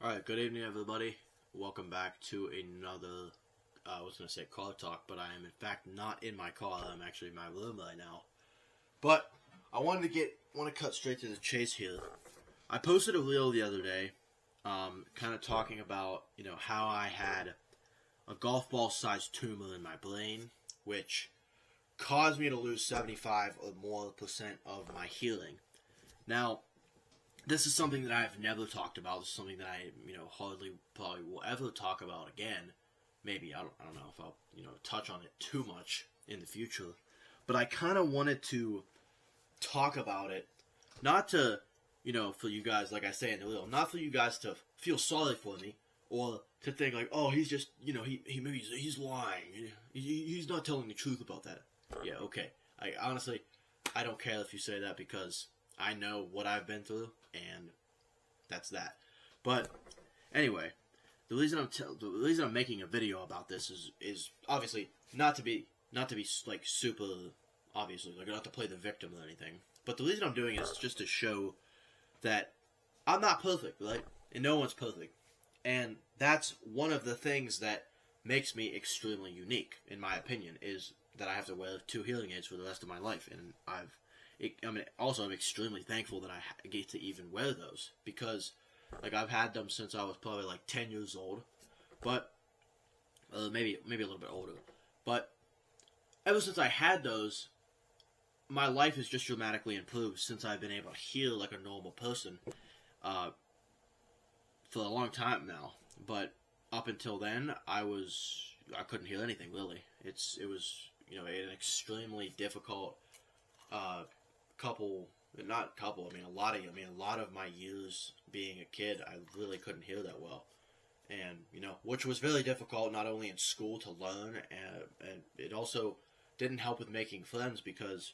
Alright, good evening everybody. Welcome back to another, I was going to say car talk, but I am in fact not in my car. I'm actually in my room right now. But I want to cut straight to the chase here. I posted a reel the other day, kind of talking about, how I had a golf ball sized tumor in my brain, which caused me to lose 75 or more % of my hearing. Now, this is something that I've never talked about. This is something that I, hardly probably will ever talk about again. Maybe, I don't know if I'll, touch on it too much in the future. But I kind of wanted to talk about it, not to, for you guys, like I say in the reel, not for you guys to feel sorry for me, or to think like, oh, he's just, he's lying. He's not telling the truth about that. Yeah, okay. Honestly, I don't care if you say that because I know what I've been through, and that's that. But anyway, the reason I'm making a video about this is obviously not to be like super obviously, like not to play the victim or anything. But the reason I'm doing it is just to show that I'm not perfect, right? And no one's perfect. And that's one of the things that makes me extremely unique, in my opinion, is that I have to wear 2 hearing aids for the rest of my life, and I'm extremely thankful that I get to even wear those, because, like, I've had them since I was probably, like, 10 years old, but, maybe a little bit older, but ever since I had those, my life has just dramatically improved since I've been able to hear like a normal person, for a long time now, but up until then, I couldn't hear anything, really. It was, an extremely difficult, a lot of my years being a kid, I really couldn't hear that well. And, which was really difficult, not only in school to learn, and it also didn't help with making friends because,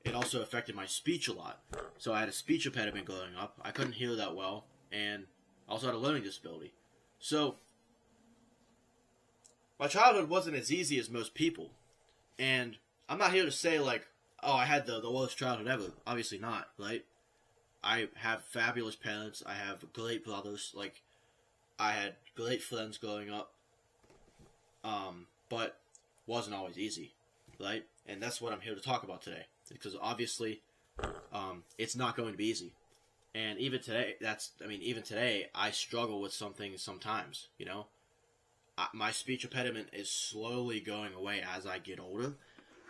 it also affected my speech a lot. So I had a speech impediment growing up. I couldn't hear that well, and I also had a learning disability. So, my childhood wasn't as easy as most people. And I'm not here to say, like, oh, I had the worst childhood ever. Obviously not, right? I have fabulous parents. I have great brothers. Like, I had great friends growing up. But wasn't always easy, right? And that's what I'm here to talk about today. Because obviously, it's not going to be easy. And even today, I struggle with something sometimes, My speech impediment is slowly going away as I get older.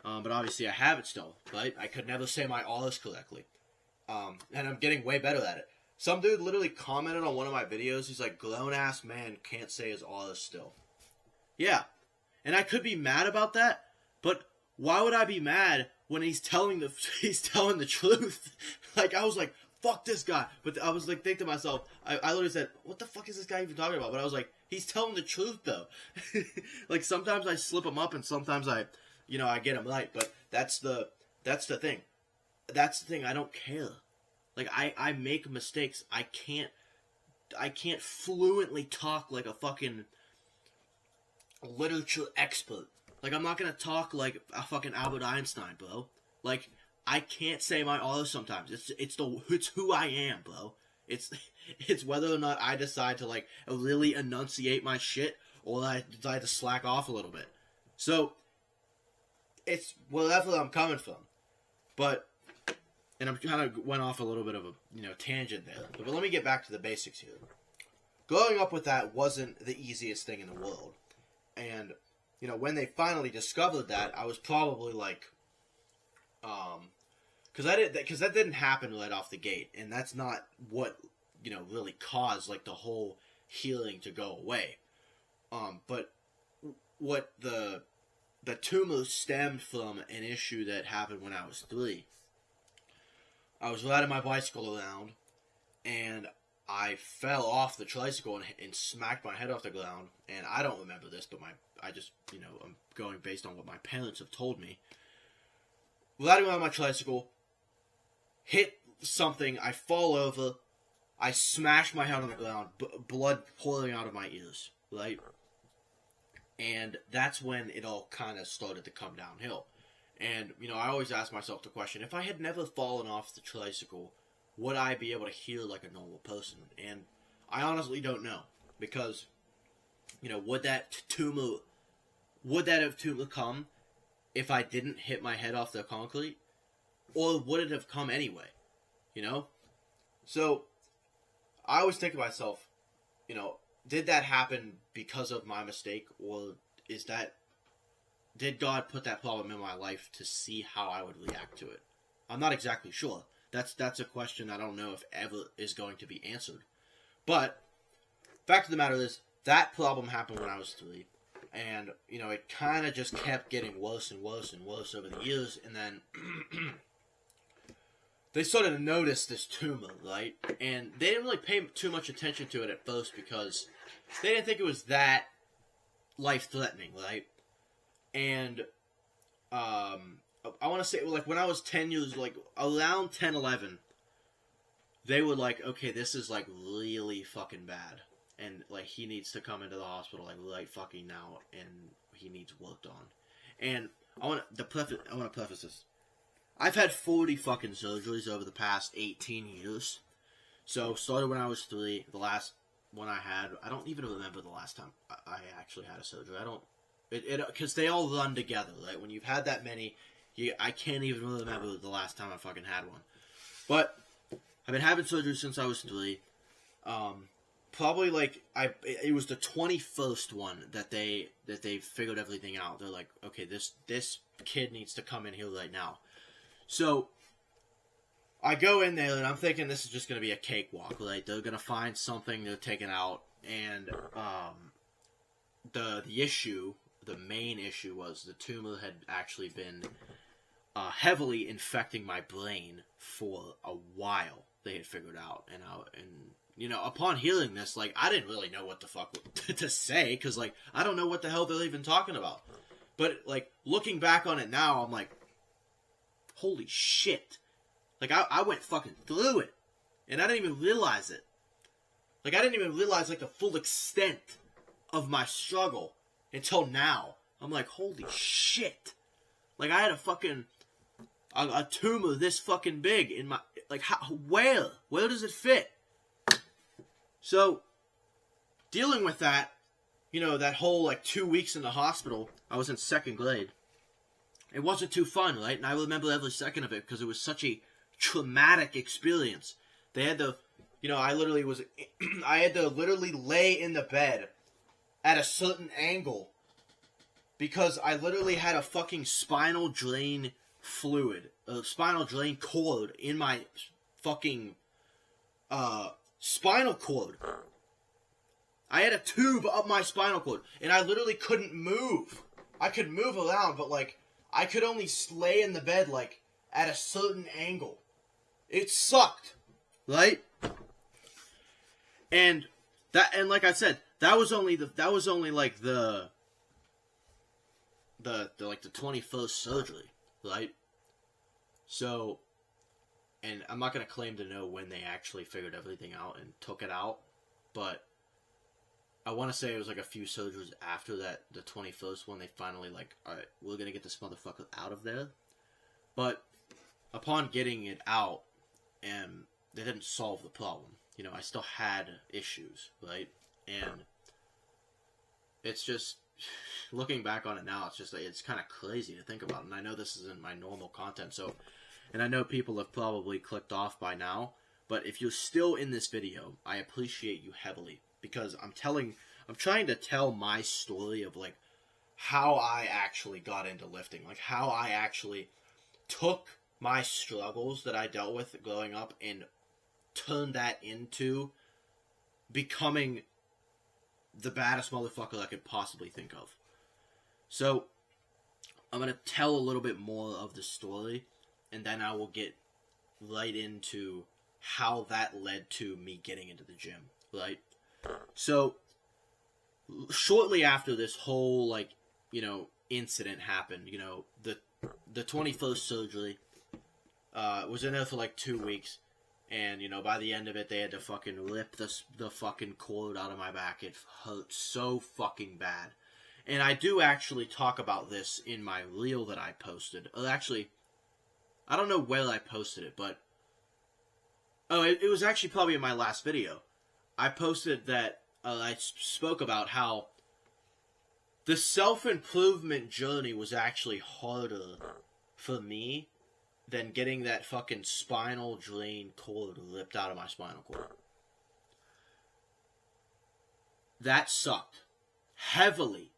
But obviously I have it still, right? I could never say my R's correctly. And I'm getting way better at it. Some dude literally commented on one of my videos. He's like, grown-ass man can't say his R's still. Yeah. And I could be mad about that, but why would I be mad when he's telling the truth? Like, I was like, fuck this guy. But I was like, thinking to myself, I literally said, what the fuck is this guy even talking about? But I was like, he's telling the truth, though. Like, sometimes I slip him up, and sometimes I get him right. But that's the thing. That's the thing. I don't care. Like, I make mistakes. I can't fluently talk like a fucking literature expert. Like, I'm not gonna talk like a fucking Albert Einstein, bro. Like, I can't say my R's sometimes. It's who I am, bro. It's whether or not I decide to, like, really enunciate my shit, or I decide to slack off a little bit. So, it's wherever I'm coming from. But, and I'm kind of went off a little bit of a, tangent there. But let me get back to the basics here. Growing up with that wasn't the easiest thing in the world. And, when they finally discovered that, I was probably like, because that didn't happen right off the gate, and that's not what, really caused, like, the whole healing to go away. But what the tumor stemmed from an issue that happened when I was 3. I was riding my bicycle around, and I fell off the tricycle and smacked my head off the ground. And I don't remember this, but I'm going based on what my parents have told me. Riding around my tricycle, hit something, I fall over, I smash my head on the ground, blood pouring out of my ears, right? And that's when it all kind of started to come downhill. And, I always ask myself the question, if I had never fallen off the tricycle, would I be able to hear like a normal person? And I honestly don't know, because, you know, would that have tumor come if I didn't hit my head off the concrete, or would it have come anyway? You know, so I always think to myself, you know, did that happen because of my mistake, or did God put that problem in my life to see how I would react to it? I'm not exactly sure. That's a question I don't know if ever is going to be answered. But fact of the matter is, that problem happened when I was 3. And, you know, it kind of just kept getting worse and worse and worse over the years. And then they started to notice this tumor, right? And they didn't really pay too much attention to it at first, because they didn't think it was that life-threatening, right? And I want to say, like, when I was 10 years, like, around 10, 11, they were like, okay, this is, like, really fucking bad. And, like, he needs to come into the hospital, like, right fucking now, and he needs worked on. And I want to preface this. I've had 40 fucking surgeries over the past 18 years. So, started when I was 3. The last one I had, I don't even remember the last time I actually had a surgery. Because they all run together, right? When you've had that many, I can't even remember the last time I fucking had one. But I've been having surgery since I was 3. Probably like it was the 21st one that they figured everything out. They're like, okay, this kid needs to come in here right now. So I go in there and I'm thinking this is just gonna be a cakewalk, right? They're gonna find something they're taking out, and the main issue was the tumor had actually been heavily infecting my brain for a while. They had figured out, and you know, upon hearing this, like, I didn't really know what the fuck to say, because, like, I don't know what the hell they're even talking about. But, like, looking back on it now, I'm like, holy shit. Like, I went fucking through it, and I didn't even realize it. Like, I didn't even realize, like, the full extent of my struggle until now. I'm like, holy shit. Like, I had a fucking, a tumor this fucking big in my, like, where does it fit? So, dealing with that, you know, that whole, like, 2 weeks in the hospital, I was in 2nd grade. It wasn't too fun, right? And I remember every second of it, because it was such a traumatic experience. They had to, you know, I had to literally lay in the bed at a certain angle, because I literally had a fucking spinal drain cord in my fucking, spinal cord. I had a tube up my spinal cord, and I literally couldn't move. I could move around, but, like, I could only lay in the bed, like, at a certain angle. It sucked, right? And like I said, that was only like the 21st surgery, right? So, and I'm not going to claim to know when they actually figured everything out and took it out, but I want to say it was like a few surgeries after that, the 21st one, they finally like, alright, we're going to get this motherfucker out of there. But upon getting it out, they didn't solve the problem. You know, I still had issues, right? And it's just, looking back on it now, it's just, it's kind of crazy to think about. And I know this isn't my normal content, so, and I know people have probably clicked off by now, but if you're still in this video, I appreciate you heavily, because I'm trying to tell my story of, like, how I actually got into lifting, like, how I actually took my struggles that I dealt with growing up and turned that into becoming the baddest motherfucker I could possibly think of. So, I'm going to tell a little bit more of the story, and then I will get right into how that led to me getting into the gym, right? So, shortly after this whole, like, you know, incident happened, you know, the 21st surgery, was in there for like 2 weeks, and, you know, by the end of it, they had to fucking rip the fucking cord out of my back. It hurt so fucking bad. And I do actually talk about this in my reel that I posted. Actually, I don't know where I posted it, but Oh, it was actually probably in my last video. I posted that I spoke about how the self-improvement journey was actually harder for me than getting that fucking spinal drain cord ripped out of my spinal cord. That sucked. Heavily.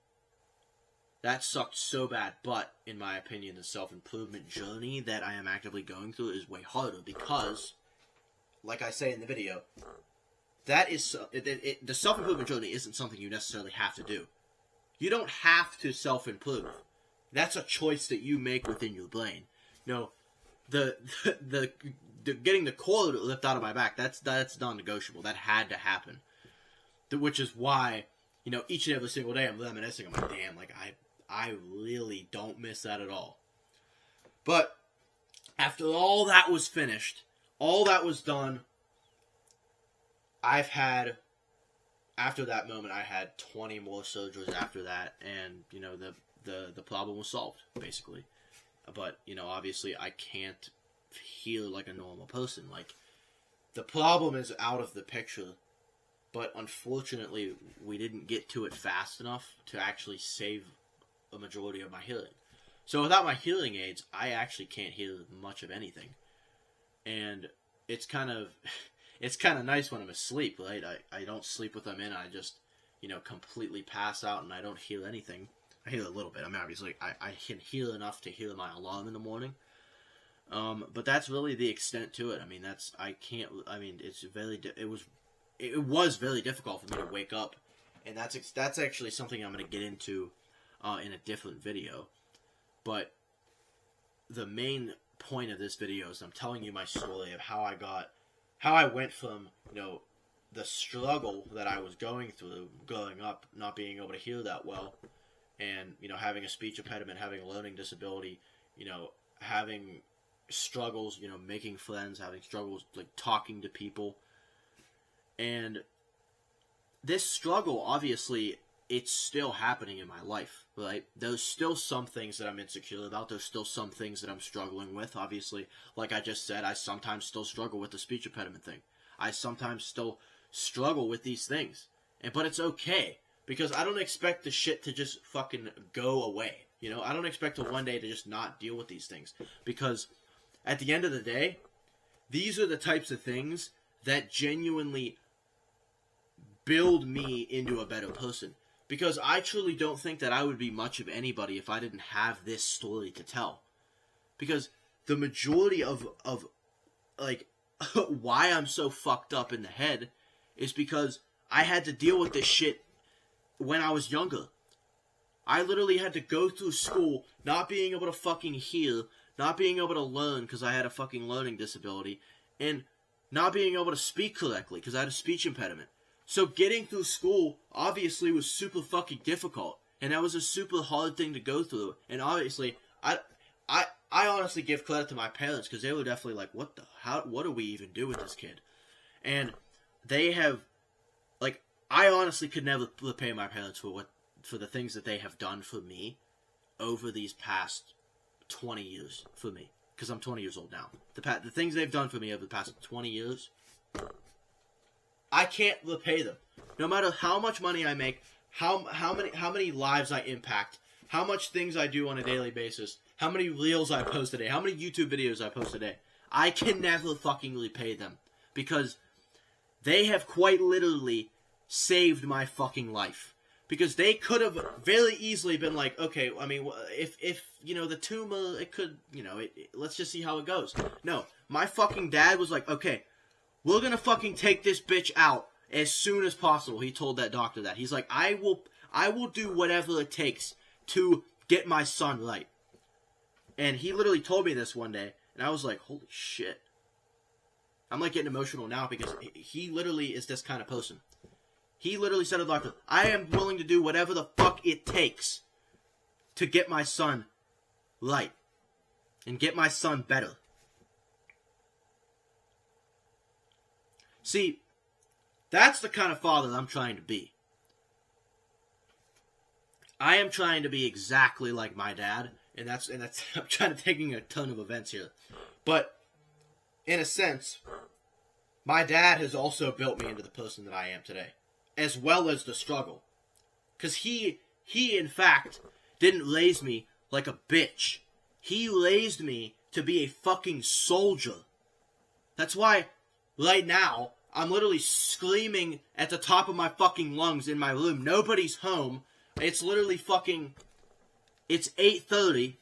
That sucked so bad, but, in my opinion, the self-improvement journey that I am actively going through is way harder because, like I say in the video, that is the self-improvement journey isn't something you necessarily have to do. You don't have to self-improve. That's a choice that you make within your brain. No, the getting the cord ripped out of my back, that's non-negotiable. That had to happen. Which is why, each and every single day I'm reminiscing. I'm like, damn, like I really don't miss that at all. But after all that was finished, all that was done, after that moment, I had 20 more surgeries after that, and, the problem was solved, basically. But, obviously I can't heal like a normal person. Like, the problem is out of the picture, but unfortunately, we didn't get to it fast enough to actually save a majority of my healing. So without my healing aids, I actually can't heal much of anything. And it's kind of nice when I'm asleep, right? I don't sleep with them in. I just, completely pass out and I don't heal anything. I heal a little bit. I mean, obviously, I can heal enough to heal my alarm in the morning. But that's really the extent to it. I mean, it was very difficult for me to wake up. And that's actually something I'm going to get into in a different video. But the main point of this video is I'm telling you my story of how I went from, the struggle that I was going through growing up, not being able to hear that well, and, having a speech impediment, having a learning disability, having struggles, making friends, having struggles, like, talking to people. And this struggle, obviously, it's still happening in my life, right? There's still some things that I'm insecure about. There's still some things that I'm struggling with, obviously. Like I just said, I sometimes still struggle with the speech impediment thing. I sometimes still struggle with these things. But it's okay, because I don't expect the shit to just fucking go away. I don't expect to one day to just not deal with these things. Because at the end of the day, these are the types of things that genuinely build me into a better person. Because I truly don't think that I would be much of anybody if I didn't have this story to tell. Because the majority of like, why I'm so fucked up in the head is because I had to deal with this shit when I was younger. I literally had to go through school not being able to fucking hear, not being able to learn because I had a fucking learning disability, and not being able to speak correctly because I had a speech impediment. So getting through school obviously was super fucking difficult, and that was a super hard thing to go through. And obviously, I honestly give credit to my parents because they were definitely like, what do we even do with this kid? And they have, like, I honestly could never repay my parents for the things that they have done for me over these past 20 years for me, because I'm 20 years old now. The things they've done for me over the past 20 years. I can't repay them. No matter how much money I make, how many lives I impact, how much things I do on a daily basis, how many reels I post a day, how many YouTube videos I post a day, I can never fucking repay them. Because they have quite literally saved my fucking life. Because they could have very easily been like, okay, I mean, if the tumor, it could, let's just see how it goes. No, my fucking dad was like, okay, we're gonna fucking take this bitch out as soon as possible. He told that doctor that. He's like, I will do whatever it takes to get my son right. And he literally told me this one day, and I was like, holy shit. I'm like getting emotional now because he literally is this kind of person. He literally said to the doctor, I am willing to do whatever the fuck it takes to get my son right. And get my son better. See, that's the kind of father I'm trying to be. I am trying to be exactly like my dad, and that's I'm trying to taking a ton of events here. But in a sense, my dad has also built me into the person that I am today, as well as the struggle. Because he in fact, didn't raise me like a bitch. He raised me to be a fucking soldier. That's why, right now, I'm literally screaming at the top of my fucking lungs in my room. Nobody's home. It's literally fucking... It's 8:30.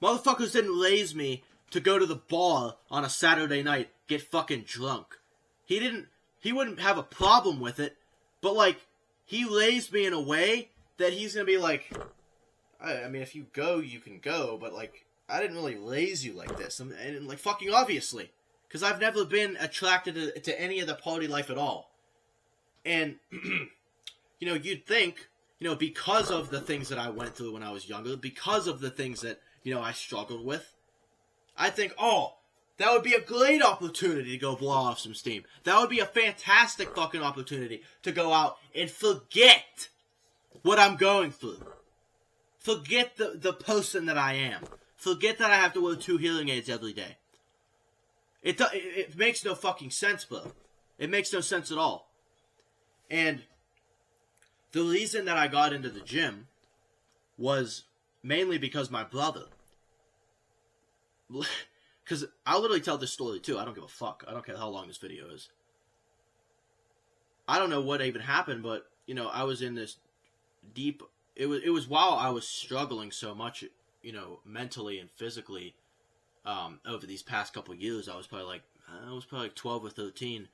Motherfuckers didn't raise me to go to the bar on a Saturday night, get fucking drunk. He wouldn't have a problem with it, but, like, he raised me in a way that he's gonna be like, I mean, if you go, you can go, but, like, I didn't really raise you like this. And like, fucking obviously. Because I've never been attracted to any of the party life at all. And, you know, you'd think, you know, because of the things that I went through when I was younger, because of the things that, you know, I struggled with, I think, oh, that would be a great opportunity to go blow off some steam. That would be a fantastic fucking opportunity to go out and forget what I'm going through. Forget the person that I am. Forget that I have to wear 2 hearing aids every day. It makes no fucking sense, bro. It makes no sense at all. And the reason that I got into the gym was mainly because my brother. Because I'll literally tell this story too. I don't give a fuck. I don't care how long this video is. I don't know what even happened, but, you know, I was in this deep... It was while I was struggling so much, you know, mentally and physically, over these past couple of years. I was probably like 12 or 13.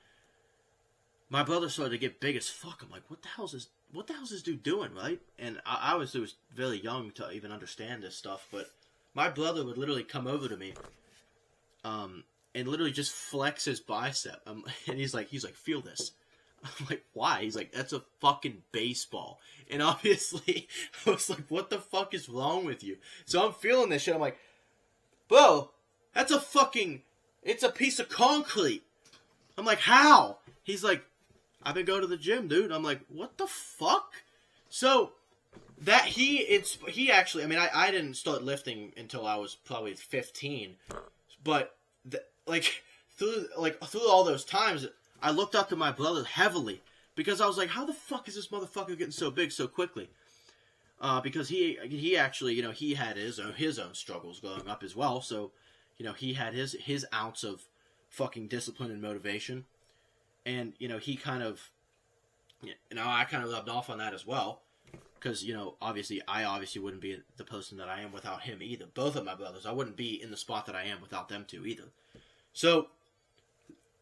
My brother started to get big as fuck. I'm like, what the hell is this dude doing, right? And I was very young to even understand this stuff, but my brother would literally come over to me, and literally just flex his bicep. And he's like, feel this. I'm like, why? He's like, that's a fucking baseball. And obviously, I was like, what the fuck is wrong with you? So I'm feeling this shit. I'm like, bro, that's a fucking, it's a piece of concrete. I'm like, how? He's like, I've been going to the gym, dude. I'm like, what the fuck? So, that he actually, I mean, I didn't start lifting until I was probably 15. But, through all those times, I looked up to my brother heavily, because I was like, how the fuck is this motherfucker getting so big so quickly? Because he actually, you know, he had his own struggles growing up as well, so, you know, he had his ounce of fucking discipline and motivation, and, you know, I kind of rubbed off on that as well, because, you know, I obviously wouldn't be the person that I am without him either. Both of my brothers, I wouldn't be in the spot that I am without them two either. So,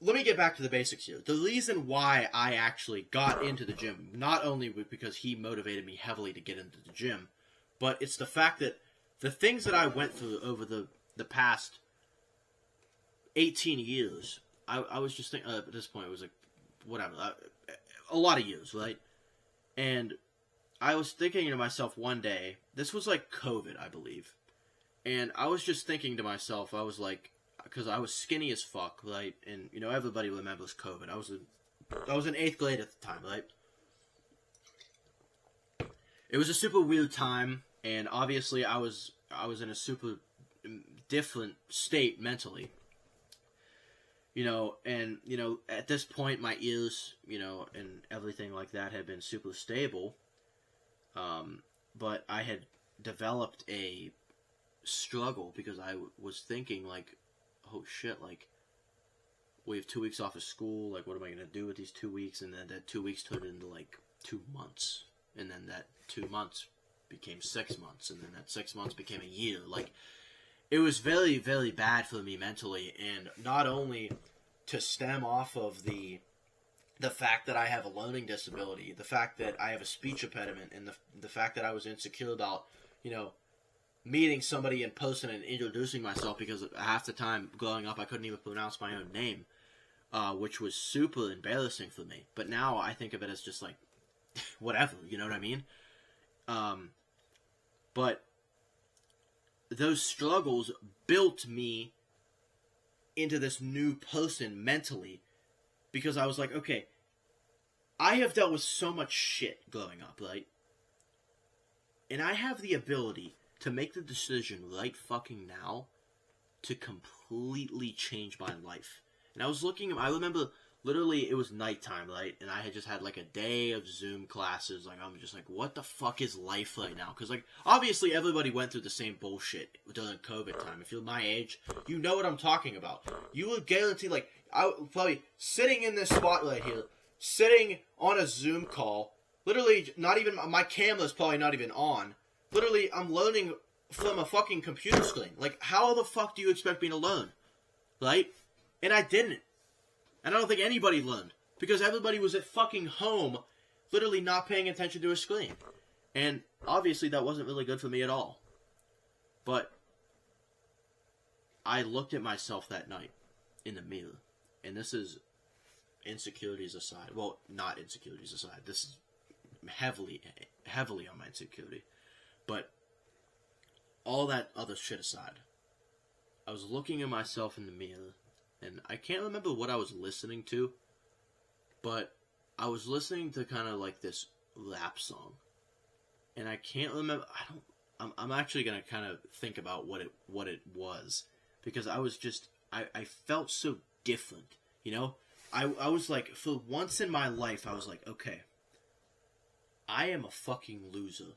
let me get back to the basics here. The reason why I actually got into the gym, not only because he motivated me heavily to get into the gym, but it's the fact that the things that I went through over the past 18 years, I was just thinking, at this point, it was like, whatever, a lot of years, right? And I was thinking to myself one day, this was like COVID, I believe, and I was just thinking to myself, I was like, because I was skinny as fuck, right? And, you know, everybody remembers COVID. I was in 8th grade at the time, right? It was a super weird time, and obviously I was in a super different state mentally. You know, and, you know, at this point, my ears, you know, and everything like that had been super stable. But I had developed a struggle because I was thinking, like, oh shit, like, we have 2 weeks off of school, like, what am I going to do with these 2 weeks? And then that 2 weeks turned into, like, 2 months. And then that 2 months became 6 months. And then that 6 months became a year. Like, it was very, very bad for me mentally. And not only to stem off of the fact that I have a learning disability, the fact that I have a speech impediment, and the fact that I was insecure about, you know, meeting somebody in person and introducing myself, because half the time growing up I couldn't even pronounce my own name, which was super embarrassing for me. But now I think of it as just like, whatever, you know what I mean? But those struggles built me into this new person mentally, because I was like, okay, I have dealt with so much shit growing up, right? And I have the ability to make the decision right fucking now to completely change my life. And I was looking, I remember literally it was nighttime, right? And I had just had like a day of Zoom classes. Like, I'm just like, what the fuck is life right now? Because, like, obviously everybody went through the same bullshit during COVID time. If you're my age, you know what I'm talking about. You would guarantee, like, I would probably sitting in this spot right here, sitting on a Zoom call, literally not even, my camera's probably not even on. Literally, I'm learning from a fucking computer screen. Like, how the fuck do you expect me to learn? Right? And I didn't. And I don't think anybody learned. Because everybody was at fucking home, literally not paying attention to a screen. And obviously that wasn't really good for me at all. But I looked at myself that night in the mirror. And this is insecurities aside. Well, not insecurities aside. This is heavily on my insecurity. But all that other shit aside, I was looking at myself in the mirror, and I can't remember what I was listening to, but I was listening to kind of like this rap song, and I can't remember. I'm actually gonna kind of think about what it was, because I was just I felt so different, you know. I was like, for once in my life, I was like, okay, I am a fucking loser.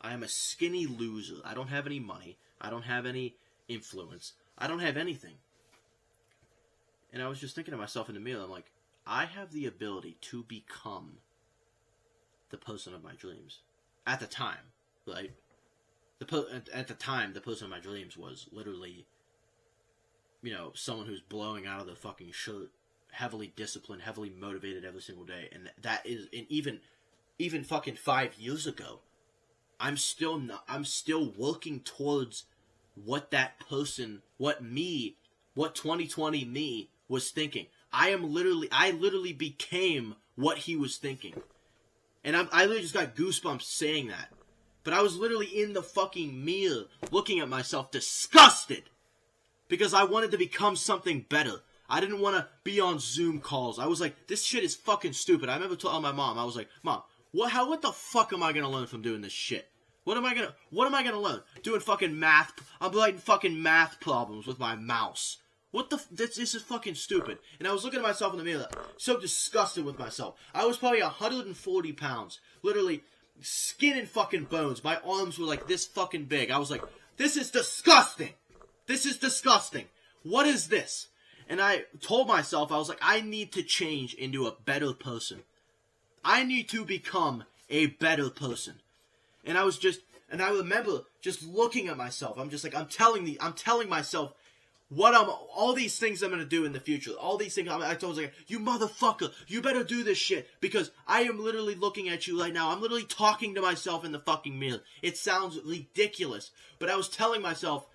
I am a skinny loser. I don't have any money. I don't have any influence. I don't have anything. And I was just thinking to myself in the mirror, I'm like, I have the ability to become the person of my dreams. At the time, right? At the time, the person of my dreams was literally, you know, someone who's blowing out of their fucking shirt, heavily disciplined, heavily motivated every single day. And that is, and even fucking 5 years ago, I'm still working towards what that person, what 2020 me was thinking. I literally became what he was thinking. And I literally just got goosebumps saying that. But I was literally in the fucking mirror, looking at myself, disgusted. Because I wanted to become something better. I didn't want to be on Zoom calls. I was like, this shit is fucking stupid. I remember telling my mom, I was like, Mom, what the fuck am I gonna learn from doing this shit? What am I gonna learn? Doing fucking math. I'm writing fucking math problems with my mouse. This is fucking stupid. And I was looking at myself in the mirror, so disgusted with myself. I was probably 140 pounds. Literally, skin and fucking bones. My arms were like this fucking big. I was like, this is disgusting. This is disgusting. What is this? And I told myself, I was like, I need to change into a better person. I need to become a better person. And I remember just looking at myself. I'm just like, I'm telling myself all these things I'm going to do in the future. All these things, I told like, you motherfucker, you better do this shit. Because I am literally looking at you right now. I'm literally talking to myself in the fucking mirror. It sounds ridiculous. But I was telling myself,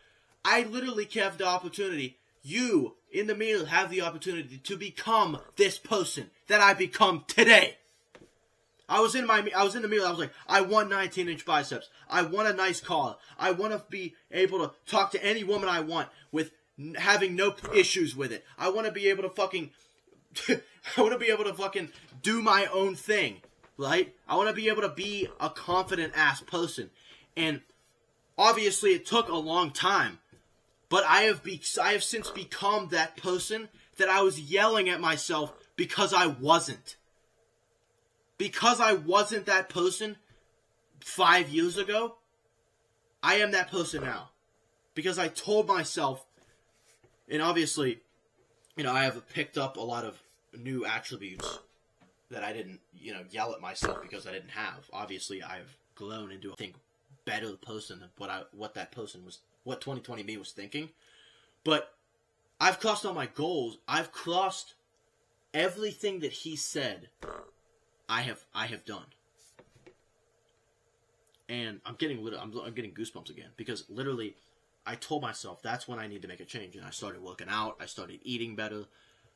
I literally have the opportunity. You, in the mirror, have the opportunity to become this person that I become today. I was in the mirror, I was like, I want 19-inch biceps. I want a nice car. I want to be able to talk to any woman I want with having no issues with it. I want to be able to fucking, do my own thing, right? I want to be able to be a confident-ass person. And obviously it took a long time, but I have since become that person that I was yelling at myself because I wasn't. Because I wasn't that person 5 years ago, I am that person now. Because I told myself, and obviously, you know, I have picked up a lot of new attributes that I didn't, you know, yell at myself because I didn't have. Obviously, I've grown into a better person than what that person was, what 2020 me was thinking. But I've crossed all my goals. I've crossed everything that he said. I have done, and I'm getting goosebumps again because literally, I told myself that's when I need to make a change, and I started working out. I started eating better,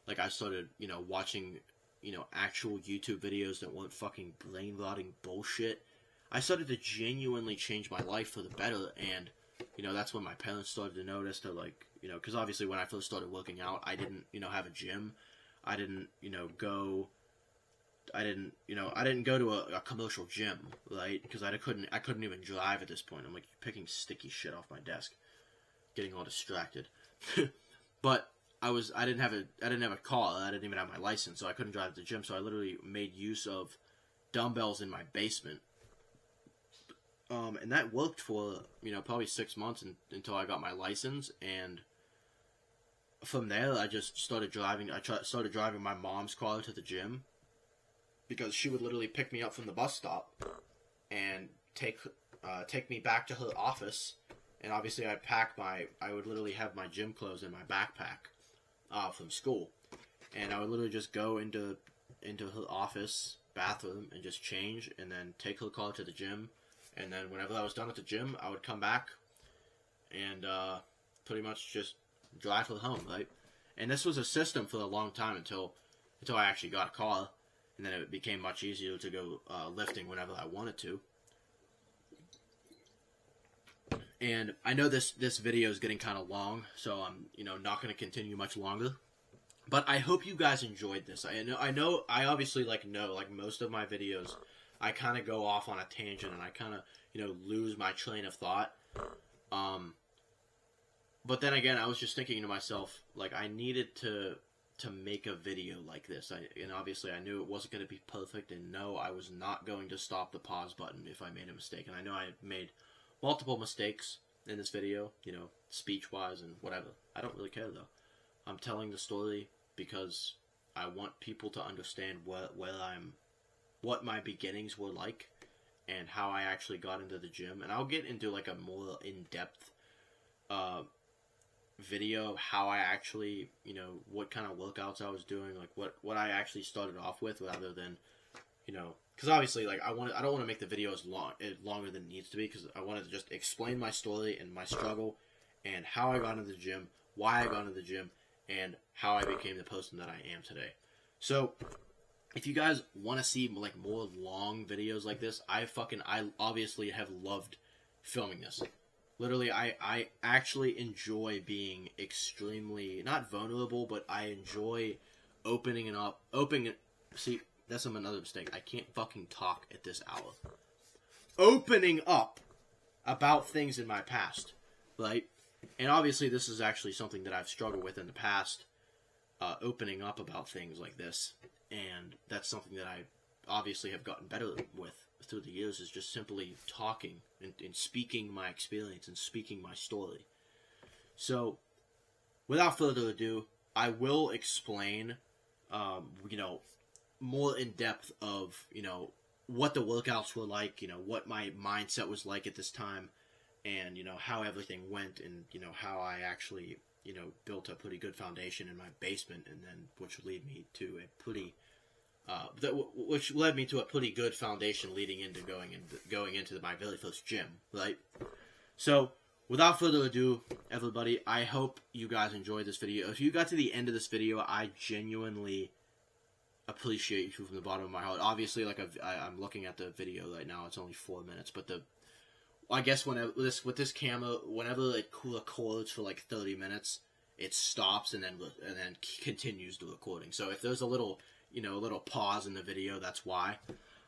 like I started, you know, watching, you know, actual YouTube videos that weren't fucking brain rotting bullshit. I started to genuinely change my life for the better, and you know that's when my parents started to notice. They're like, you know, because obviously when I first started working out, I didn't, you know, have a gym. I didn't, you know, go to a commercial gym, right? Because I couldn't even drive at this point. I'm like picking sticky shit off my desk, getting all distracted. But I didn't have a car. I didn't even have my license, so I couldn't drive to the gym. So I literally made use of dumbbells in my basement. And that worked for, probably 6 months until I got my license. And from there, I just started driving. Started driving my mom's car to the gym because she would literally pick me up from the bus stop and take me back to her office. And obviously, I would literally have my gym clothes in my backpack from school, and I would literally just go into her office bathroom and just change, and then take her car to the gym. And then whenever I was done at the gym, I would come back and pretty much just drive her home, right? And this was a system for a long time until I actually got a car, and then it became much easier to go lifting whenever I wanted to. And I know this video is getting kind of long, so I'm not going to continue much longer. But I hope you guys enjoyed this. I obviously know most of my videos, I kind of go off on a tangent and I kind of lose my train of thought. But then again, I was just thinking to myself, I needed to make a video like this. And obviously I knew it wasn't going to be perfect, and no, I was not going to stop the pause button if I made a mistake. And I know I made multiple mistakes in this video, speech-wise and whatever. I don't really care, though. I'm telling the story because I want people to understand what my beginnings were like, and how I actually got into the gym. And I'll get into a more in-depth video of how I actually, what kind of workouts I was doing, what I actually started off with, rather than, because obviously, I don't want to make the video longer than it needs to be, because I wanted to just explain my story and my struggle, and how I got into the gym, why I got into the gym, and how I became the person that I am today. So, if you guys want to see more long videos like this, I obviously have loved filming this. Literally, I actually enjoy being extremely, not vulnerable, but I enjoy opening up. See, that's another mistake. I can't fucking talk at this hour. Opening up about things in my past, right? And obviously, this is actually something that I've struggled with in the past, opening up about things like this. And that's something that I obviously have gotten better with through the years, is just simply talking and speaking my experience and speaking my story. So, without further ado, I will explain, more in depth of, what the workouts were like, what my mindset was like at this time, and, how everything went, and, how I actually, built a pretty good foundation in my basement, and then, which led me to a pretty good foundation leading into going into my very first gym, right? So, without further ado, everybody, I hope you guys enjoyed this video. If you got to the end of this video, I genuinely appreciate you from the bottom of my heart. Obviously, I'm looking at the video right now, it's only 4 minutes, but I guess with this camera, whenever it records for 30 minutes, it stops and then continues the recording. So if there's a little pause in the video, that's why.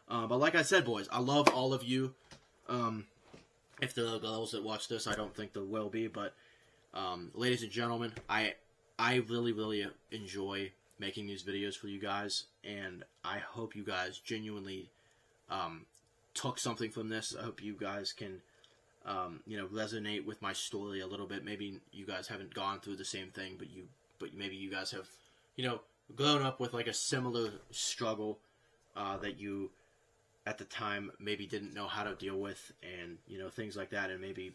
But like I said, boys, I love all of you. If there are girls that watch this, I don't think there will be, but ladies and gentlemen, I really, really enjoy making these videos for you guys, and I hope you guys genuinely took something from this. I hope you guys can resonate with my story a little bit. Maybe you guys haven't gone through the same thing, but maybe you guys have, grown up with a similar struggle that you at the time maybe didn't know how to deal with, and things like that. And maybe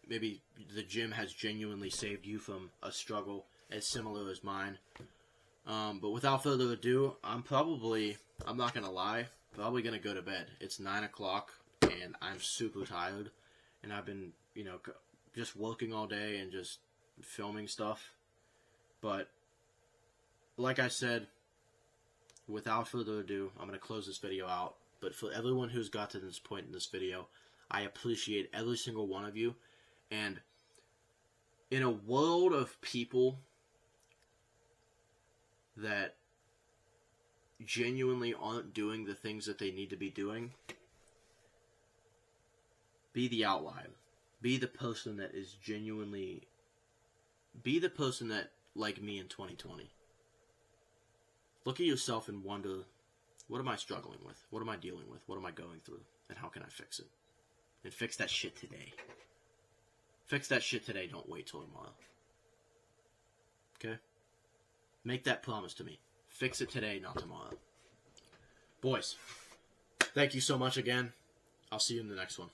the gym has genuinely saved you from a struggle as similar as mine. But without further ado, I'm not gonna lie, probably gonna go to bed. It's 9 o'clock and I'm super tired, and I've been just working all day and just filming stuff. But like I said, without further ado, I'm going to close this video out. But for everyone who's got to this point in this video, I appreciate every single one of you. And in a world of people that genuinely aren't doing the things that they need to be doing, be the outlier. Be the person that is genuinely... Be the person that like me in 2020. Look at yourself and wonder, what am I struggling with? What am I dealing with? What am I going through? And how can I fix it? And fix that shit today. Fix that shit today. Don't wait till tomorrow. Okay? Make that promise to me. Fix it today, not tomorrow. Boys, thank you so much again. I'll see you in the next one.